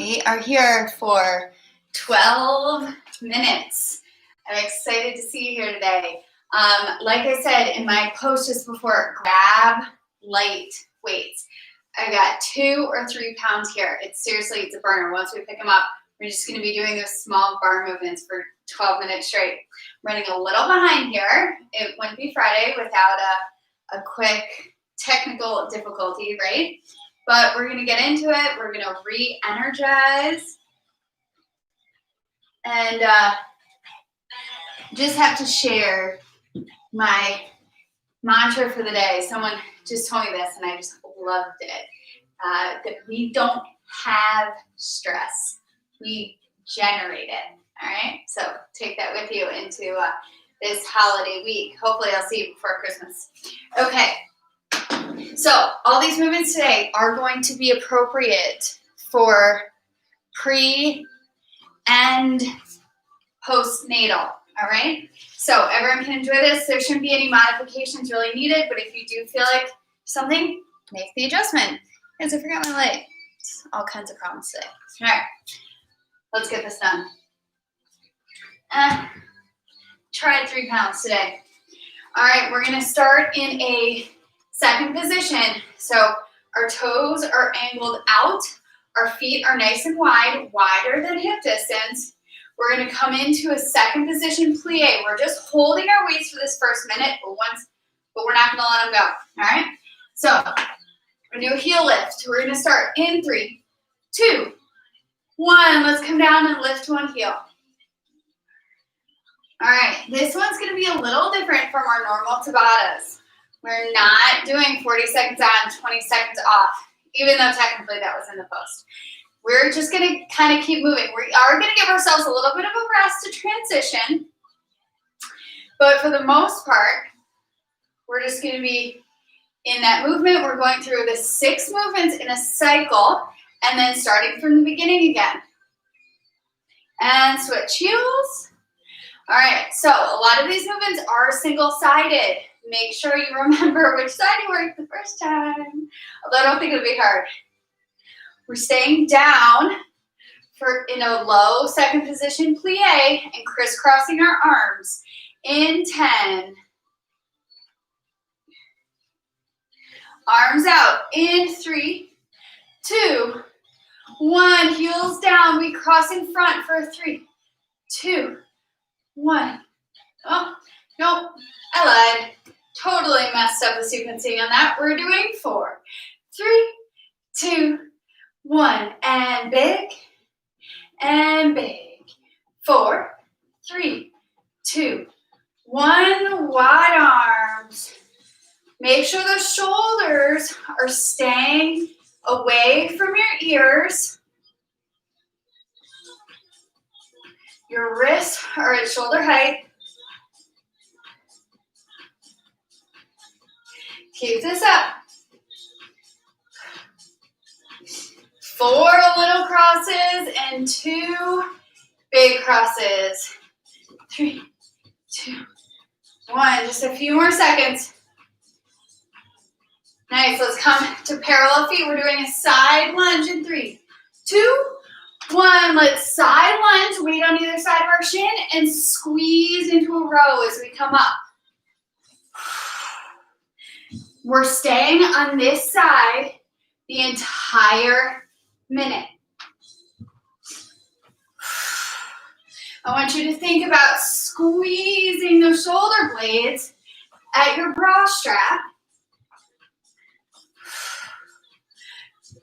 We are here for 12 minutes. I'm excited to see you here today. Like I said in my post just before, grab light weights. I've got 2 or 3 pounds here. It's a burner. Once we pick them up, we're just going to be doing those small bar movements for 12 minutes straight. I'm running a little behind here. It wouldn't be Friday without a quick technical difficulty, right? But we're going to get into it. We're going to re-energize. And just have to share my mantra for the day. Someone just told me this and I just loved it. That we don't have stress. We generate it. All right? So take that with you into this holiday week. Hopefully I'll see you before Christmas. Okay. So all these movements today are going to be appropriate for pre and postnatal. All right? So everyone can enjoy this. There shouldn't be any modifications really needed, but if you do feel like something, make the adjustment. Guys, I forgot my light. It's all kinds of problems today. All right. Let's get this done. Try 3 pounds today. All right, we're going to start in a second position. So our toes are angled out. Our feet are nice and wide, wider than hip distance. We're going to come into a second position plie. We're just holding our weights for this first minute, but we're not going to let them go. All right? So we're going to do a heel lift. We're going to start in 3, 2, 1. Let's come down and lift one heel. All right, this one's going to be a little different from our normal Tabatas. We're not doing 40 seconds on, 20 seconds off, even though technically that was in the post. We're just going to kind of keep moving. We are going to give ourselves a little bit of a rest to transition, but for the most part, we're just going to be in that movement. We're going through the 6 movements in a cycle, and then starting from the beginning again. And switch heels. All right, so a lot of these movements are single-sided. Make sure you remember which side you worked the first time. Although I don't think it'll be hard. We're staying down in a low second position plie and crisscrossing our arms in 10. Arms out in 3, 2, 1. Heels down. We cross in front for 3, 2, 1. Oh, nope. I lied. Totally messed up the sequencing on that. We're doing 4, 3, 2, 1. And big. And big. 4, 3, 2, 1. Wide arms. Make sure the shoulders are staying away from your ears. Your wrists are at shoulder height. Keep this up. 4 little crosses and 2 big crosses. 3, 2, 1. Just a few more seconds. Nice. Let's come to parallel feet. We're doing a side lunge in 3, 2, 1. Let's side lunge, weight on either side of our shin, and squeeze into a row as we come up. We're staying on this side the entire minute. I want you to think about squeezing those shoulder blades at your bra strap.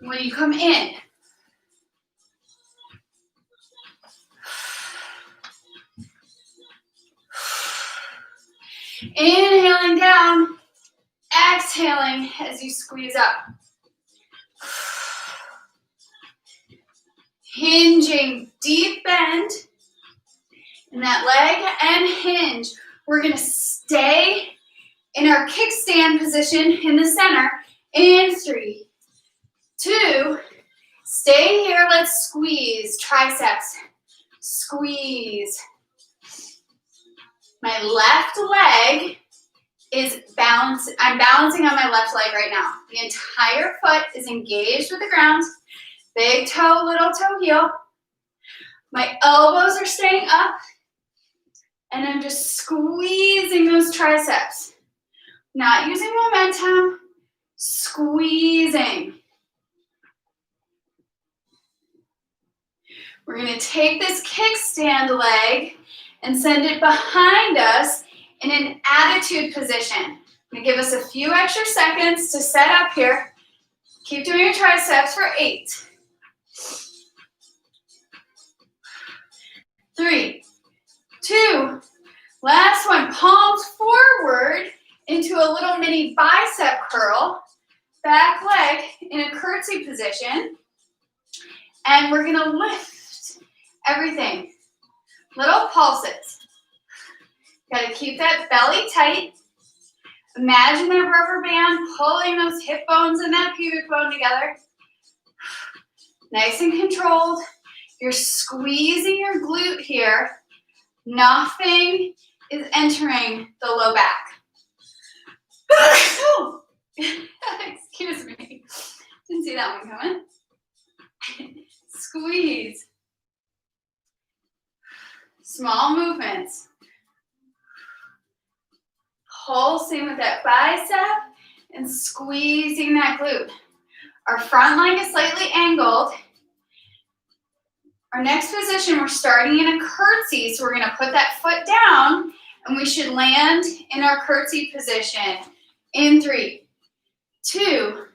When you come in, inhaling down, exhaling as you squeeze up. Hinging, deep bend in that leg and hinge. We're going to stay in our kickstand position in the center in 3, 2, stay here. Let's squeeze triceps. Squeeze. My left leg is balanced. I'm balancing on my left leg right now. The entire foot is engaged with the ground. Big toe, little toe heel. My elbows are staying up, and I'm just squeezing those triceps. Not using momentum, squeezing. We're going to take this kickstand leg and send it behind us in an attitude position. I'm going to give us a few extra seconds to set up here. Keep doing your triceps for 8. 3, 2, last one. Palms forward into a little mini bicep curl. Back leg in a curtsy position. And we're going to lift everything. Little pulses. Got to keep that belly tight. Imagine that rubber band pulling those hip bones and that pubic bone together. Nice and controlled. You're squeezing your glute here. Nothing is entering the low back. Excuse me. Didn't see that one coming. Squeeze. Small movements. Pulsing with that bicep and squeezing that glute. Our front leg is slightly angled. Our next position, we're starting in a curtsy, so we're going to put that foot down, and we should land in our curtsy position in 3, 2,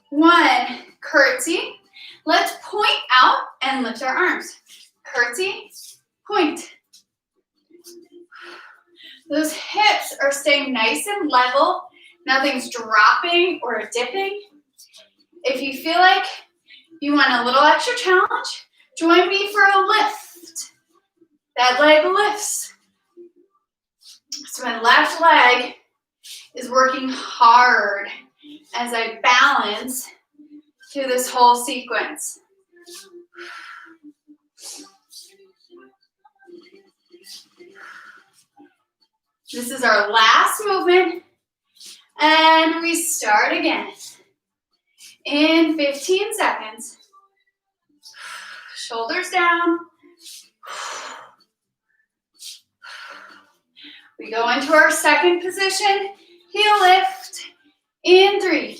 1, curtsy. Let's point out and lift our arms. Curtsy, point. Those hips are staying nice and level. Nothing's dropping or dipping. If you feel like you want a little extra challenge, join me for a lift. That leg lifts. So my left leg is working hard as I balance through this whole sequence. This is our last movement, and we start again in 15 seconds. Shoulders down. We go into our second position, heel lift, in 3,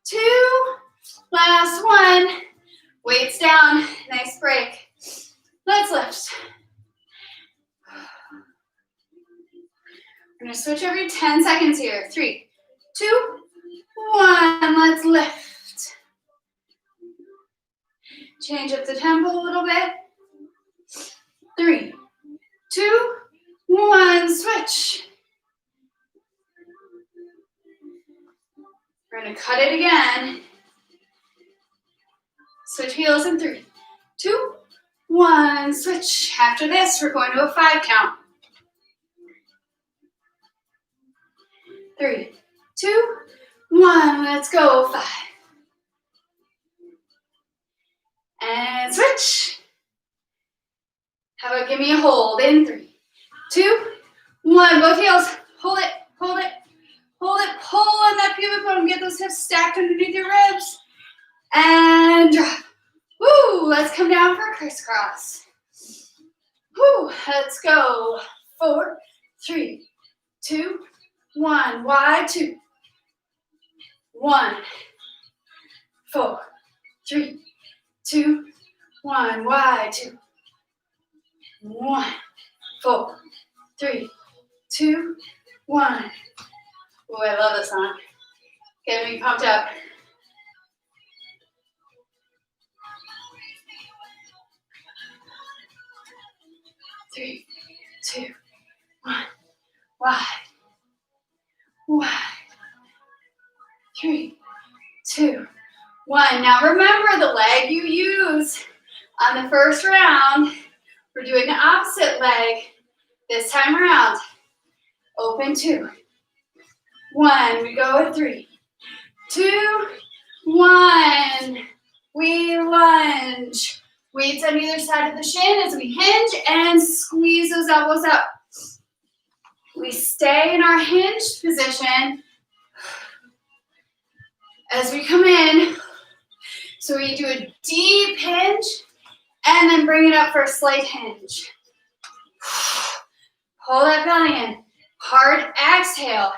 2, last one. Weights down, nice break. Let's lift. We're gonna switch every 10 seconds here. 3, 2, 1, let's lift. Change up the tempo a little bit. 3, 2, 1, switch. We're gonna cut it again. Switch heels in 3, 2, 1, switch. After this, we're going to a 5 count. 3, 2, 1, let's go, 5. And switch. How about give me a hold in 3, 2, 1, both heels, hold it, hold it, hold it, pull on that pubic bone, get those hips stacked underneath your ribs, and drop. Woo, let's come down for a crisscross. Woo, let's go, 4, 3, 2, 1, wide 2, 1, 4, 3, 2, 1, wide 2, 1, 4, 3, 2, 1. Oh, I love this song. Get me pumped up. Three, 2, 1, wide, wide. 3, 2, 1. Now remember the leg you use on the first round. We're doing the opposite leg this time around. Open 2, 1. We go with 3, 2, 1. We lunge. Weights on either side of the shin as we hinge and squeeze those elbows up. We stay in our hinged position. As we come in, So we do a deep hinge and then bring it up for a slight hinge. Pull that belly in. Hard exhale.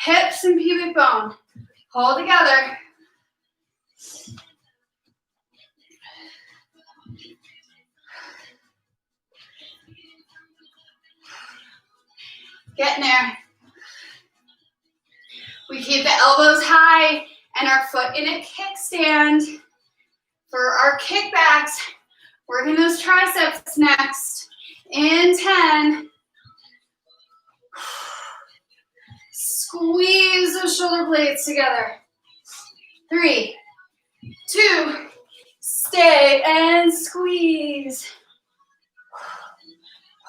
Hips and pubic bone. Hold together. Getting there. We keep the elbows high and our foot in a kickstand. For our kickbacks, working those triceps next. In 10. Squeeze those shoulder blades together. 3, 2, stay and squeeze.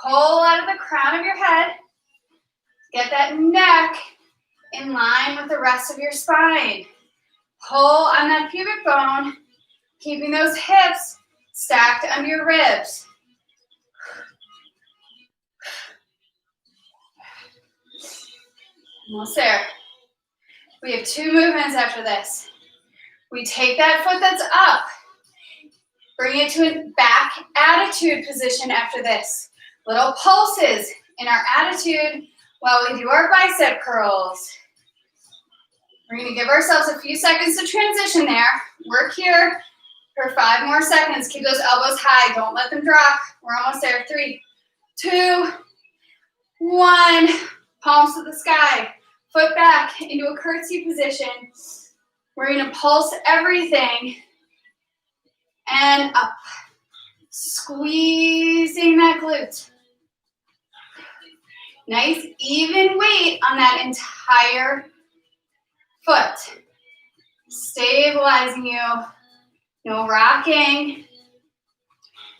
Pull out of the crown of your head. Get that neck in line with the rest of your spine. Pull on that pubic bone, keeping those hips stacked under your ribs. Almost there. We have 2 movements after this. We take that foot that's up, bring it to a back attitude position after this. Little pulses in our attitude while we do our bicep curls. We're going to give ourselves a few seconds to transition there. Work here for 5 more seconds. Keep those elbows high. Don't let them drop. We're almost there. 3, 2, 1. Palms to the sky. Foot back into a curtsy position. We're going to pulse everything. And up. Squeezing that glute. Nice even weight on that entire foot. Stabilizing you. No rocking.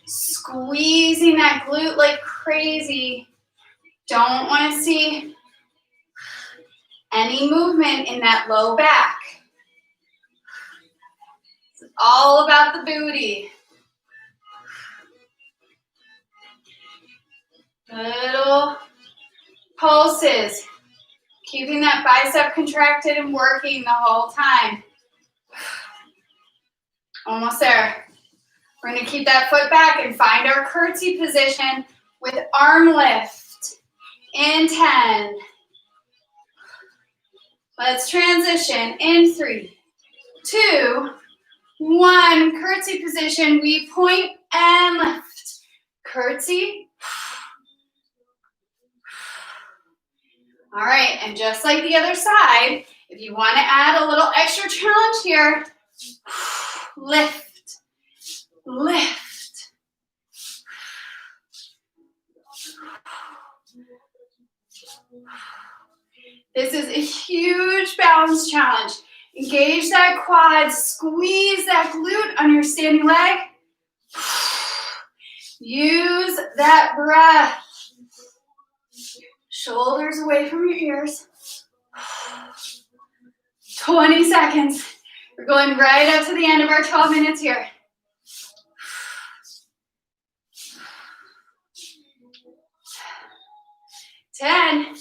Squeezing that glute like crazy. Don't want to see any movement in that low back. It's all about the booty. Little pulses. Keeping that bicep contracted and working the whole time. Almost there. We're going to keep that foot back and find our curtsy position with arm lift. In 10. Let's transition in 3, 2, 1. Curtsy position. We point and lift. Curtsy. All right, and just like the other side, if you want to add a little extra challenge here, lift, lift. This is a huge balance challenge. Engage that quad, squeeze that glute on your standing leg. Use that breath. Shoulders away from your ears. 20 seconds. We're going right up to the end of our 12 minutes here. 10.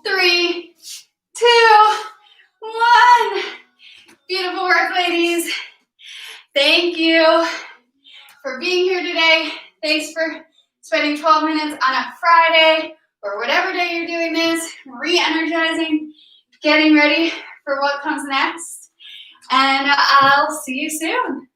3, 2, 1. Beautiful work, ladies. Thank you for being here today. Thanks for spending 12 minutes on a Friday or whatever day you're doing this, re-energizing, getting ready for what comes next. And I'll see you soon.